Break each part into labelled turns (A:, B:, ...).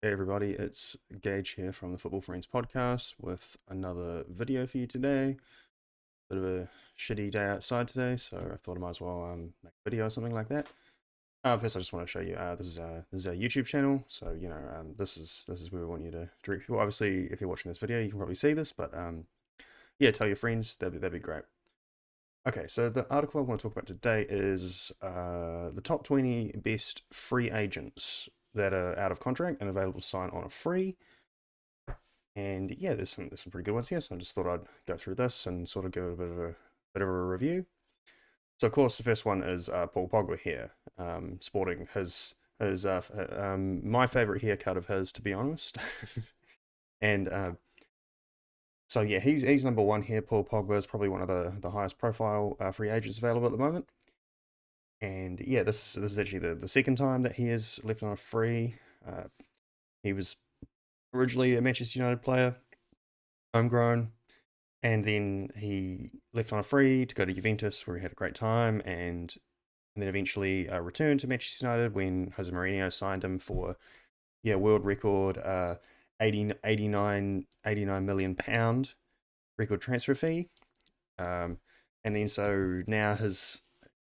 A: Hey everybody, it's Gage here from the Football Friends podcast with another video for you today. Bit of a shitty day outside today, so I thought I might as well make a video or something like that. First, I just want to show you this is our YouTube channel, so this is where we want you to direct people. Obviously, if you're watching this video, you can probably see this, but yeah, tell your friends. That'd be great. Okay, so the article I want to talk about today is the top 20 best free agents that are out of contract and available to sign on a free. And yeah, there's some pretty good ones here. So I just thought I'd go through this and sort of give it a bit of a review. So of course the first one is Paul Pogba here, sporting his my favorite haircut of his, to be honest. And so yeah, he's number one here. Paul Pogba is probably one of the highest profile free agents available at the moment. And yeah, this is actually the second time that he has left on a free. He was originally a Manchester United player, homegrown, and then he left on a free to go to Juventus, where he had a great time, and then eventually returned to Manchester United when Jose Mourinho signed him for world record 89 million pound record transfer fee. Um, and then so now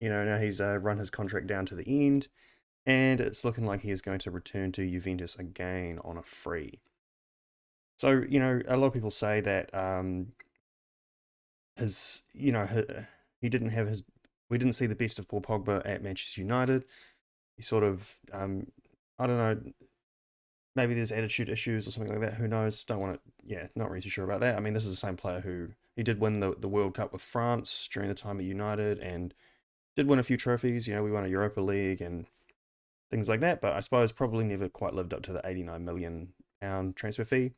A: now he's run his contract down to the end, and it's looking like he is going to return to Juventus again on a free. So a lot of people say that his he didn't have his we didn't see the best of Paul Pogba at Manchester United. He sort of I don't know, maybe there's attitude issues or something like that. Who knows? Don't want to. Yeah, not really too sure about that. I mean, this is the same player who he did win the World Cup with France during the time at United and did win a few trophies. We won a Europa League and things like that. But I suppose probably never quite lived up to the 89 million pound transfer fee.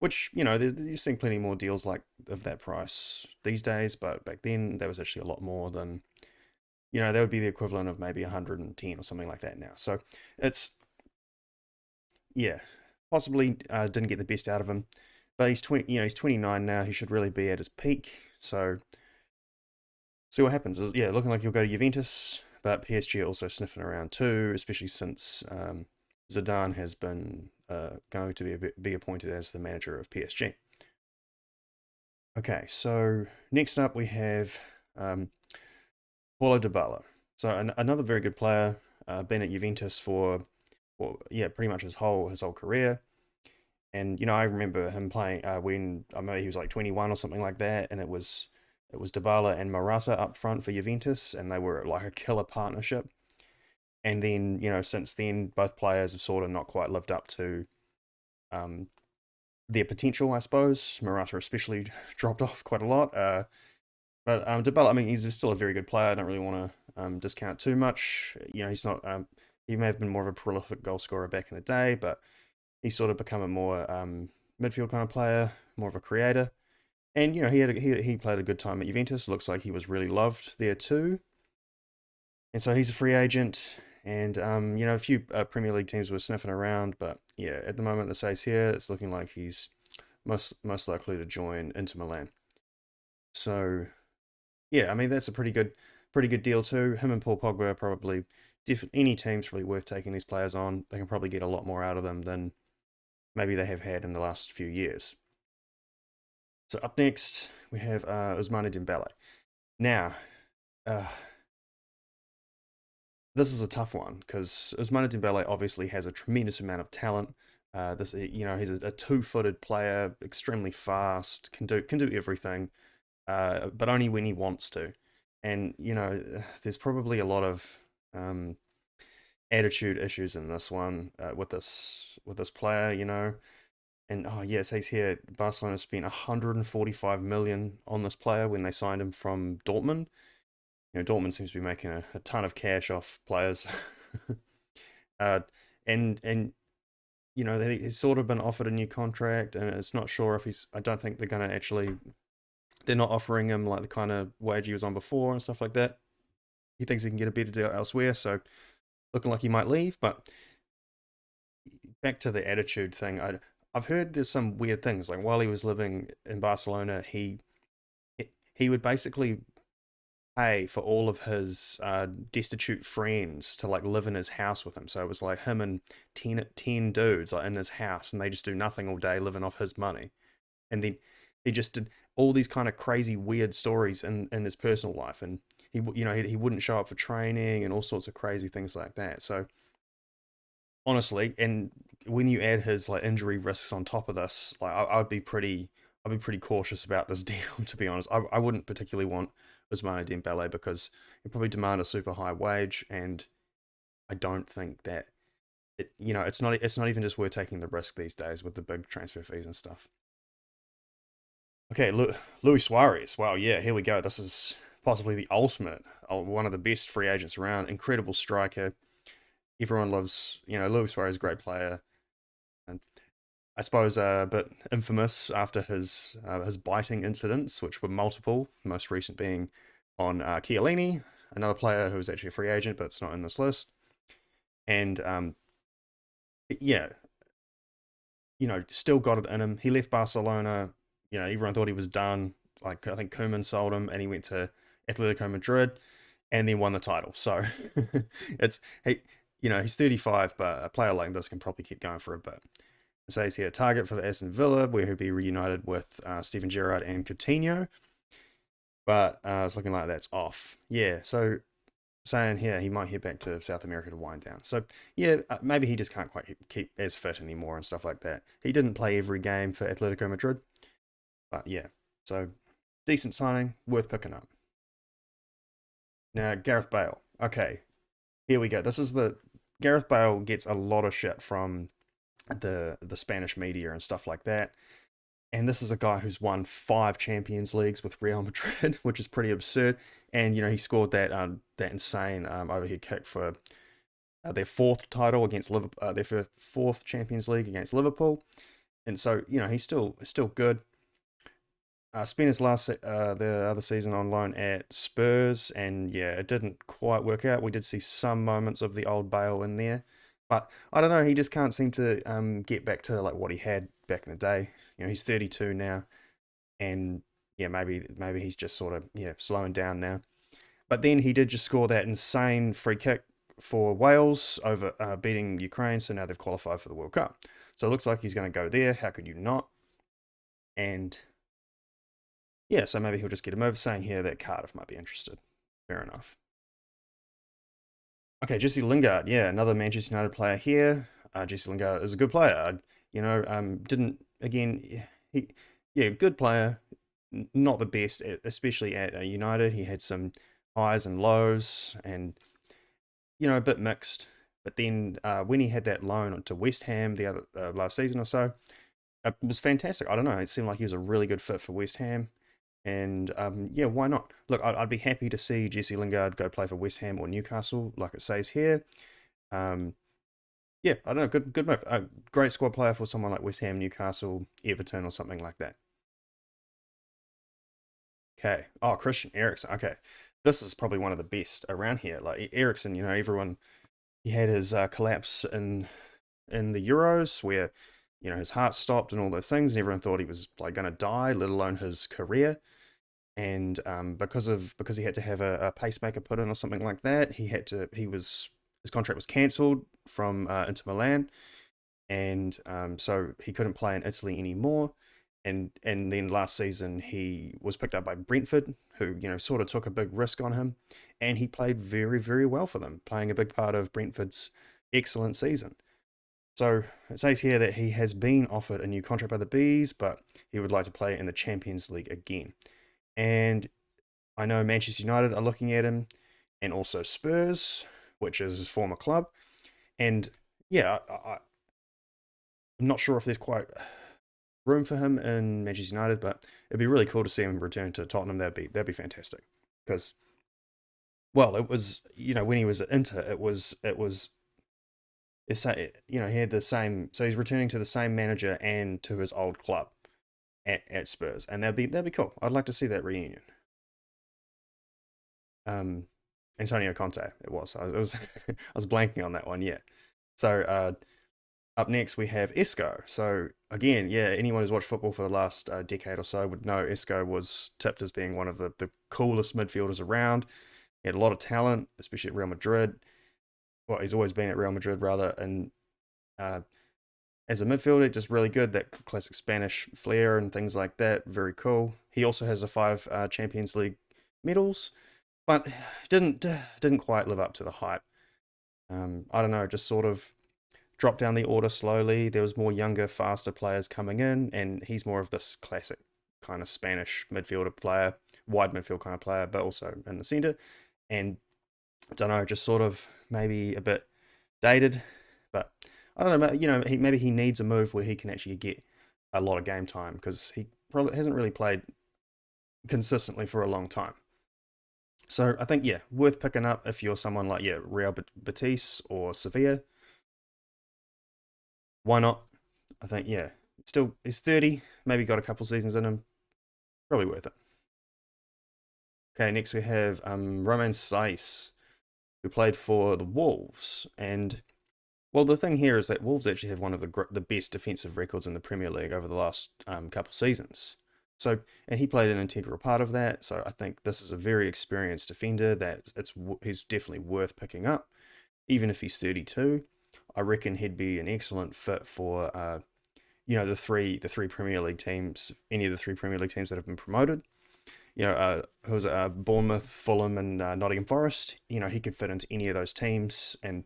A: Which, you're seeing plenty more deals like of that price these days, but back then that was actually a lot more than, that would be the equivalent of maybe 110 or something like that now. So it's, yeah, possibly didn't get the best out of him, but he's 29 now. He should really be at his peak. So see what happens. Yeah, looking like he'll go to Juventus, but PSG are also sniffing around too, especially since Zidane has been going to be appointed as the manager of PSG. Okay, so next up we have Paulo Dybala. So another very good player, been at Juventus for, well, yeah, pretty much his whole career. And I remember him playing when I know he was like 21 or something like that, and it was Dybala and Morata up front for Juventus, and they were like a killer partnership. And then since then, both players have sort of not quite lived up to um, their potential, I suppose. Morata especially dropped off quite a lot. But Dybala, I mean, he's still a very good player. I don't really want to discount too much. He's not. He may have been more of a prolific goal scorer back in the day, but he's sort of become a more midfield kind of player, more of a creator. And he played a good time at Juventus. Looks like he was really loved there too. And so he's a free agent. And a few Premier League teams were sniffing around, but yeah, at the moment the says here, it's looking like he's most likely to join Inter Milan. So yeah, I mean that's a pretty good deal too. Him and Paul Pogba are probably any team's probably worth taking these players on. They can probably get a lot more out of them than maybe they have had in the last few years. So up next we have Ousmane Dembele. Now, uh, this is a tough one because Ousmane Dembele obviously has a tremendous amount of talent. He's a two-footed player, extremely fast, can do everything, but only when he wants to. And there's probably a lot of attitude issues in this one with this player. And oh yes, he's here. Barcelona spent 145 million on this player when they signed him from Dortmund. Dortmund seems to be making a ton of cash off players. uh, and he's sort of been offered a new contract, and it's not sure if he's. I don't think they're going to actually. They're not offering him like the kind of wage he was on before and stuff like that. He thinks he can get a better deal elsewhere, so looking like he might leave. But back to the attitude thing, I've heard there's some weird things. Like while he was living in Barcelona, he would basically pay for all of his destitute friends to like live in his house with him. So it was like him and 10 dudes like in his house, and they just do nothing all day living off his money. And then he just did all these kind of crazy weird stories in his personal life, and he wouldn't show up for training and all sorts of crazy things like that. So honestly, and when you add his like injury risks on top of this, like I'd be pretty cautious about this deal, to be honest. I wouldn't particularly want Ousmane Dembele because he probably demand a super high wage, and I don't think that it's not even just worth taking the risk these days with the big transfer fees and stuff. Okay, Luis Suarez. Wow, yeah, here we go. This is possibly the ultimate, one of the best free agents around. Incredible striker. Everyone loves, Luis Suarez, great player, and I suppose a bit infamous after his biting incidents, which were multiple. Most recent being on Chiellini, another player who was actually a free agent, but it's not in this list. And yeah, still got it in him. He left Barcelona. Everyone thought he was done. Like I think Koeman sold him, and he went to Atletico Madrid, and then won the title. So it's he's 35, but a player like this can probably keep going for a bit. It says here target for Aston Villa, where he'll be reunited with Steven Gerrard and Coutinho, but it's looking like that's off. Yeah, so saying here he might head back to South America to wind down. So yeah, maybe he just can't quite keep as fit anymore and stuff like that. He didn't play every game for Atletico Madrid, but yeah, so decent signing, worth picking up. Now Gareth Bale. Okay, here we go. This is the Gareth Bale gets a lot of shit from the Spanish media and stuff like that. And this is a guy who's won 5 Champions Leagues with Real Madrid, which is pretty absurd. And he scored that insane overhead kick for their fourth title against Liverpool, their fourth Champions League against Liverpool. And so he's still good. Spent his the other season on loan at Spurs, and yeah, it didn't quite work out. We did see some moments of the old Bale in there, but I don't know. He just can't seem to get back to like what he had back in the day. He's 32 now, and yeah, maybe he's just sort of slowing down now. But then he did just score that insane free kick for Wales over beating Ukraine, so now they've qualified for the World Cup. So it looks like he's going to go there. How could you not? And yeah, so maybe he'll just get him over, saying here that Cardiff might be interested. Fair enough. Okay, Jesse Lingard, yeah, another Manchester United player here. Jesse Lingard is a good player. Didn't again, he, yeah, good player. Not the best, especially at United. He had some highs and lows, and a bit mixed. But then when he had that loan to West Ham the other last season or so, it was fantastic. I don't know. It seemed like he was a really good fit for West Ham. And yeah, why not? Look, I'd be happy to see Jesse Lingard go play for West Ham or Newcastle, like it says here. Um, yeah, I don't know. Good move. Great squad player for someone like West Ham, Newcastle, Everton, or something like that. Okay. Oh, Christian Eriksen. Okay, this is probably one of the best around here. Like Eriksen, everyone he had his collapse in the Euros where his heart stopped and all those things, and everyone thought he was like going to die, let alone his career. And because he had to have a pacemaker put in or something like that, his contract was cancelled from Inter Milan, and so he couldn't play in Italy anymore. And then last season he was picked up by Brentford, who sort of took a big risk on him, and he played very very well for them, playing a big part of Brentford's excellent season. So it says here that he has been offered a new contract by the Bees, but he would like to play in the Champions League again. And I know Manchester United are looking at him, and also Spurs, which is his former club. And yeah, I'm not sure if there's quite room for him in Manchester United, but it'd be really cool to see him return to Tottenham. That'd be fantastic. Because well, it was when he was at Inter, he had the same. So he's returning to the same manager and to his old club at Spurs, and that'd be cool. I'd like to see that reunion. Um, Antonio Conte, it was. I was I was blanking on that one. Yeah. So Up next, we have Isco. So again, yeah, anyone who's watched football for the last decade or so would know Isco was tipped as being one of the coolest midfielders around. He had a lot of talent, especially at Real Madrid. Well, he's always been at Real Madrid, rather, and uh, as a midfielder, just really good. That classic Spanish flair and things like that, very cool. He also has a 5 Champions League medals, but didn't quite live up to the hype. I don't know, just sort of dropped down the order slowly. There was more younger, faster players coming in, and he's more of this classic kind of Spanish midfielder player, wide midfield kind of player, but also in the centre. And I don't know, just sort of maybe a bit dated, but I don't know. Maybe he needs a move where he can actually get a lot of game time because he probably hasn't really played consistently for a long time. So I think, yeah, worth picking up if you're someone like, yeah, Real Betis or Sevilla. Why not? I think, yeah, still he's 30, maybe got a couple seasons in him. Probably worth it. Okay, next we have Romain Saiss, who played for the Wolves. And, well, the thing here is that Wolves actually have one of the best defensive records in the Premier League over the last couple seasons. So, and he played an integral part of that. So I think this is a very experienced defender that he's definitely worth picking up, even if he's 32. I reckon he'd be an excellent fit for the three Premier League teams, any of the 3 Premier League teams that have been promoted. Who was it, Bournemouth, Fulham, and Nottingham Forest. He could fit into any of those teams, and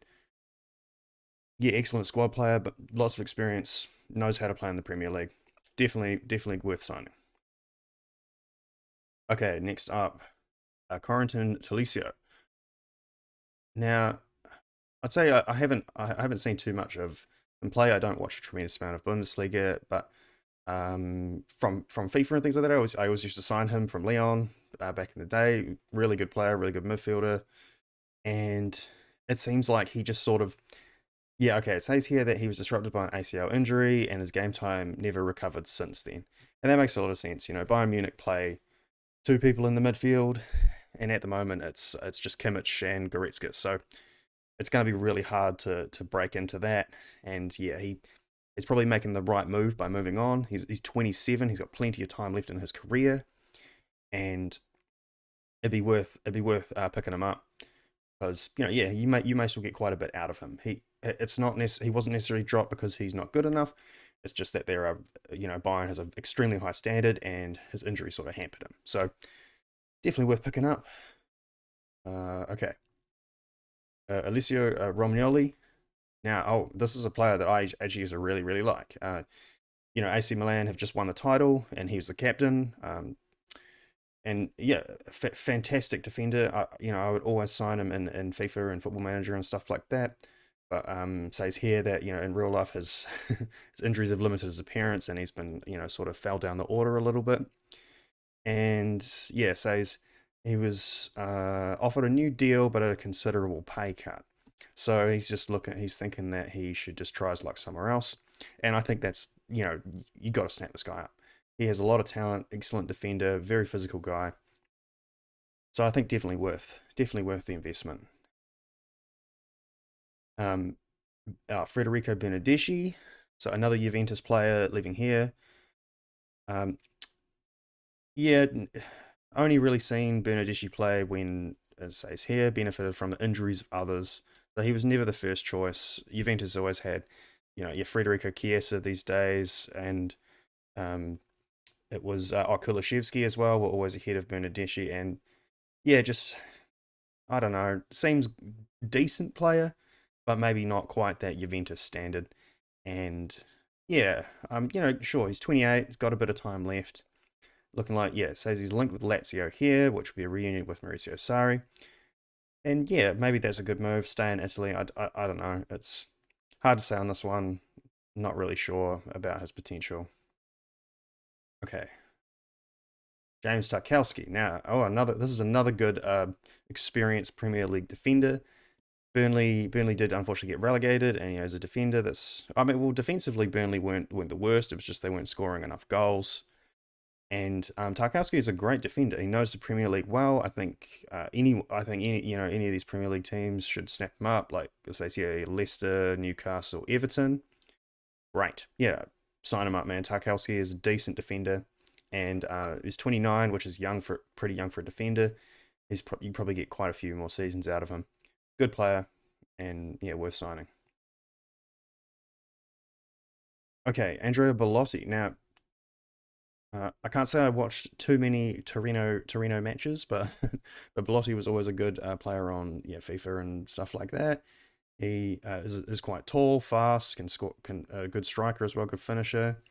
A: yeah, excellent squad player, but lots of experience, knows how to play in the Premier League. Definitely worth signing. Okay, next up, Corentin Tolisso. Now, I'd say I haven't sin too much of him play. I don't watch a tremendous amount of Bundesliga, but from FIFA and things like that, I always used to sign him from Leon back in the day. Really good player, really good midfielder, and it seems like he just sort of, yeah, okay. It says here that he was disrupted by an ACL injury and his game time never recovered since then, and that makes a lot of sense. Bayern Munich play 2 people in the midfield, and at the moment it's just Kimmich and Goretzka, so it's going to be really hard to break into that. And yeah, he's probably making the right move by moving on. He's 27. He's got plenty of time left in his career, and it'd be worth picking him up because yeah, you may still get quite a bit out of him. He wasn't necessarily dropped because he's not good enough. It's just that Bayern has an extremely high standard, and his injury sort of hampered him. So definitely worth picking up. Okay, Alessio Romagnoli. Now, this is a player that I actually used to really, really like. AC Milan have just won the title, and he was the captain. And yeah, fantastic defender. I would always sign him in FIFA and Football Manager and stuff like that. But says here that in real life his his injuries have limited his appearance, and he's been sort of fell down the order a little bit. And yeah, says he was offered a new deal, but at a considerable pay cut. So he's thinking that he should just try his luck somewhere else. And I think that's, you got to snap this guy up. He has a lot of talent, excellent defender, very physical guy. So I think definitely worth the investment. Um, Federico Bernardi, so another Juventus player leaving here. Um, yeah, only really seen Bernardeschi play when, as it says here, benefited from the injuries of others. So he was never the first choice. Juventus always had, your Federico Chiesa these days, and um, it was Kulishevsky as well, were always ahead of Bernardeschi. And yeah, just, I don't know, seems decent player, but maybe not quite that Juventus standard. And yeah, sure, he's 28, he's got a bit of time left. Looking like, yeah, it says he's linked with Lazio here, which will be a reunion with Maurizio Sarri. And yeah, maybe that's a good move. Stay in Italy. I don't know. It's hard to say on this one. Not really sure about his potential. Okay. James Tarkowski. Now, this is another good experienced Premier League defender. Burnley did unfortunately get relegated, and as a defender, defensively Burnley weren't the worst. It was just they weren't scoring enough goals. And Tarkowski is a great defender. He knows the Premier League well. I think any of these Premier League teams should snap him up, like say Leicester, Newcastle, Everton. great. Yeah, sign him up, man. Tarkowski is a decent defender, and he's 29, which is young for pretty young for a defender. You probably get quite a few more seasons out of him. Good player, and yeah, worth signing. Okay, Andrea Belotti. Now, I can't say I watched too many Torino matches, but but Belotti was always a good player on FIFA and stuff like that. He is quite tall, fast, can score, can a good striker as well, good finisher.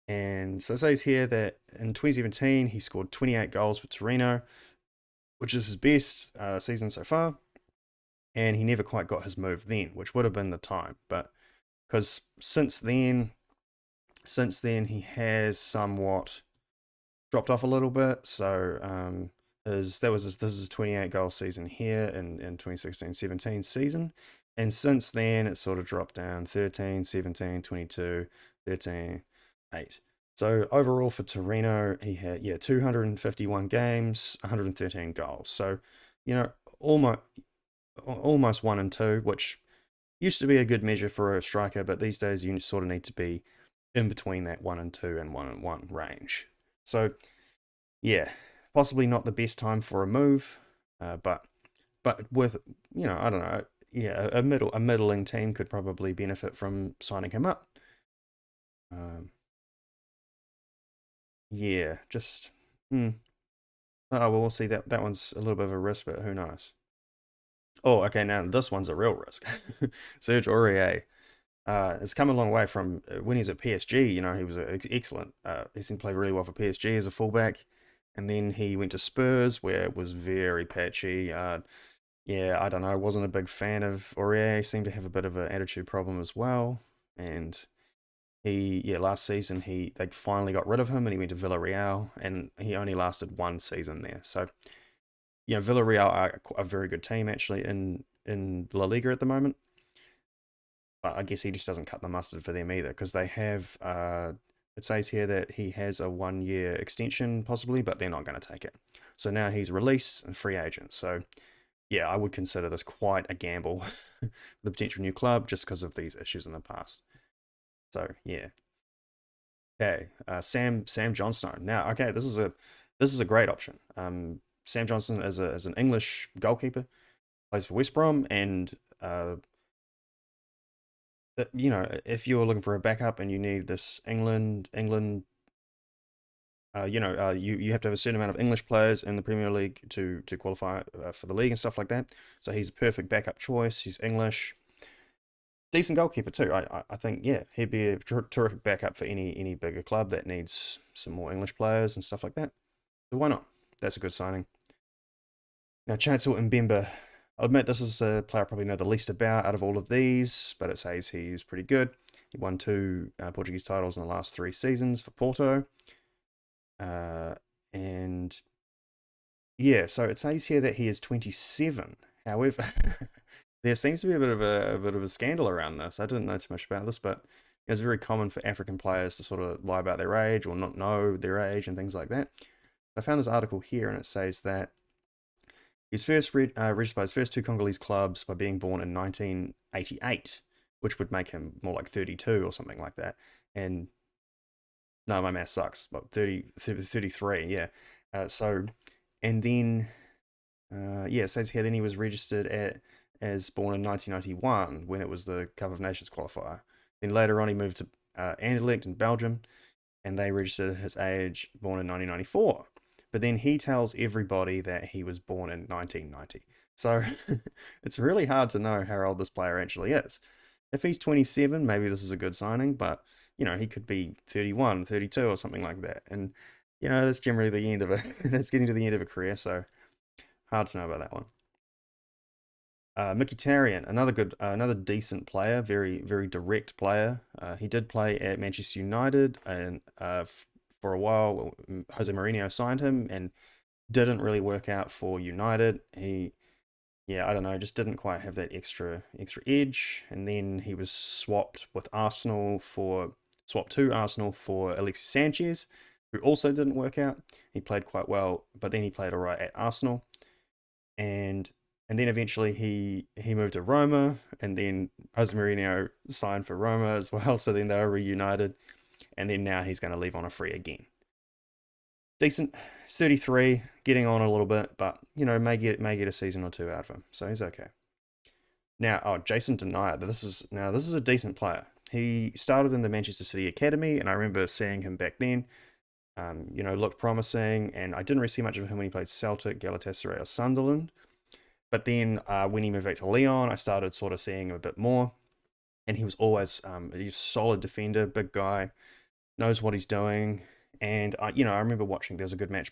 A: And so it says here that in 2017 he scored 28 goals for Torino, which is his best season so far. And he never quite got his move then, which would have been the time. But because since then he has somewhat dropped off a little bit. So this is his 28 goal season here in 2016-17 season. And since then it's sort of dropped down 13, 17, 22, 13, 8. So overall for Torino, he had 251 games, 113 goals. So, you know, almost 1 and 2, which used to be a good measure for a striker, but these days you sort of need to be in between that 1 and 2 and 1 and 1 range. So yeah, possibly not the best time for a move, but with I don't know, yeah, a middling team could probably benefit from signing him up. Um, yeah, just oh well, we'll see. That one's a little bit of a risk, but who knows? Oh, okay, now this one's a real risk. Serge Aurier. It's come a long way from when he's at PSG. You know, he was excellent. He seemed to play really well for PSG as a fullback, and then he went to Spurs, where it was very patchy. Yeah, I don't know. I wasn't a big fan of Aurier. He seemed to have a bit of an attitude problem as well. And last season they finally got rid of him, and he went to Villarreal, and he only lasted 1 season there. So, Villarreal are a very good team actually in La Liga at the moment. But I guess he just doesn't cut the mustard for them either, because they have. It says here that he has a 1 year extension possibly, but they're not going to take it. So now he's released and free agent. So yeah, I would consider this quite a gamble for the potential new club just because of these issues in the past. So yeah. Okay, Sam Johnstone. Now, okay, this is a great option. Sam Johnstone is an English goalkeeper, plays for West Brom, and if you're looking for a backup and you need this England, you have to have a certain amount of English players in the Premier League to qualify for the league and stuff like that. So he's a perfect backup choice. He's English, decent goalkeeper too. I think he'd be a terrific backup for any bigger club that needs some more English players and stuff like that. So why not? That's a good signing. Now Chancel Mbemba. I'll admit this is a player I probably know the least about out of all of these, but it says he's pretty good. He won 2 Portuguese titles in the last 3 seasons for Porto. And yeah, so it says here that he is 27. However, there seems to be a bit of a scandal around this. I didn't know too much about this, but it's very common for African players to sort of lie about their age or not know their age and things like that. I found this article here, and it says that he's first registered by his first 2 Congolese clubs by being born in 1988, which would make him more like 32 or something like that. And no, my math sucks. But 33, yeah. So, and then, it says here then he was registered as born in 1991 when it was the Cup of Nations qualifier. Then later on he moved to Anderlecht in Belgium, and they registered his age born in 1994. But then he tells everybody that he was born in 1990. So it's really hard to know how old this player actually is. If he's 27, maybe this is a good signing, but he could be 31, 32 or something like that. And that's generally the end of it. That's getting to the end of a career, so hard to know about that one. Mkhitaryan, another decent player, very very direct player. He did play at Manchester United, and for a while, Jose Mourinho signed him, and didn't really work out for United. I don't know, just didn't quite have that extra edge. And then he was swapped to Arsenal for Alexis Sanchez, who also didn't work out. He played quite well, but then he played all right at Arsenal. And and then eventually he moved to Roma, and then Jose Mourinho signed for Roma as well. So then they were reunited, and then now he's going to leave on a free again. Decent, 33, getting on a little bit, but may get a season or two out of him, so he's okay. Now, Jason Denayer. This is a decent player. He started in the Manchester City Academy, and I remember seeing him back then. Looked promising, and I didn't really see much of him when he played Celtic, Galatasaray, or Sunderland. But then when he moved back to Lyon, I started sort of seeing him a bit more, and he was always a solid defender, big guy, knows what he's doing. And I remember watching. There was a good match,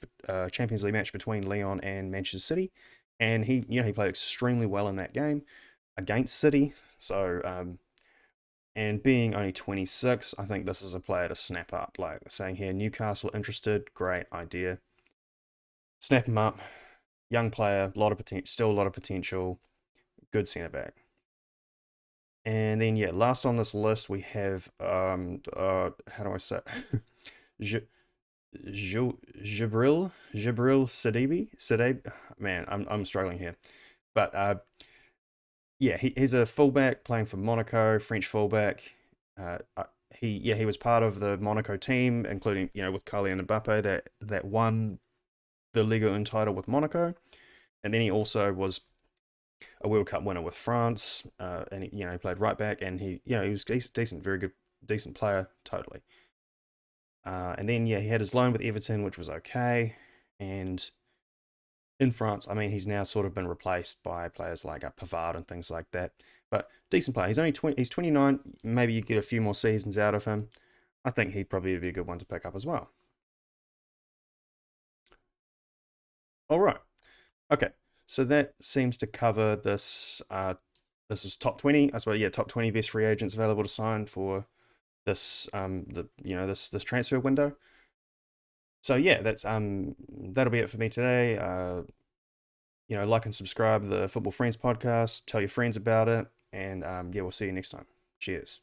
A: Champions League match between Lyon and Manchester City, and he played extremely well in that game against City. So and being only 26, I think this is a player to snap up. Like saying here, Newcastle interested, great idea. Snap him up. Young player, still a lot of potential. Good centre back. And then last on this list we have how do I say J- Jibril Sidibe. Man, I'm struggling here, but he's a fullback playing for Monaco, French fullback. He was part of the Monaco team, including with Kylian Mbappe that won the Ligue 1 title with Monaco, and then he also was a World Cup winner with France, and he played right back, and he was decent, very good, decent player, totally. And then he had his loan with Everton, which was okay, and in France, I mean, he's now sort of been replaced by players like Pavard and things like that. But decent player. He's only 20. He's 29. Maybe you get a few more seasons out of him. I think he'd probably be a good one to pick up as well. All right. Okay. So that seems to cover this. This is top 20. I suppose top 20 best free agents available to sign for this this transfer window. So that'll be it for me today. Like and subscribe to the Football Friends podcast. Tell your friends about it, and we'll see you next time. Cheers.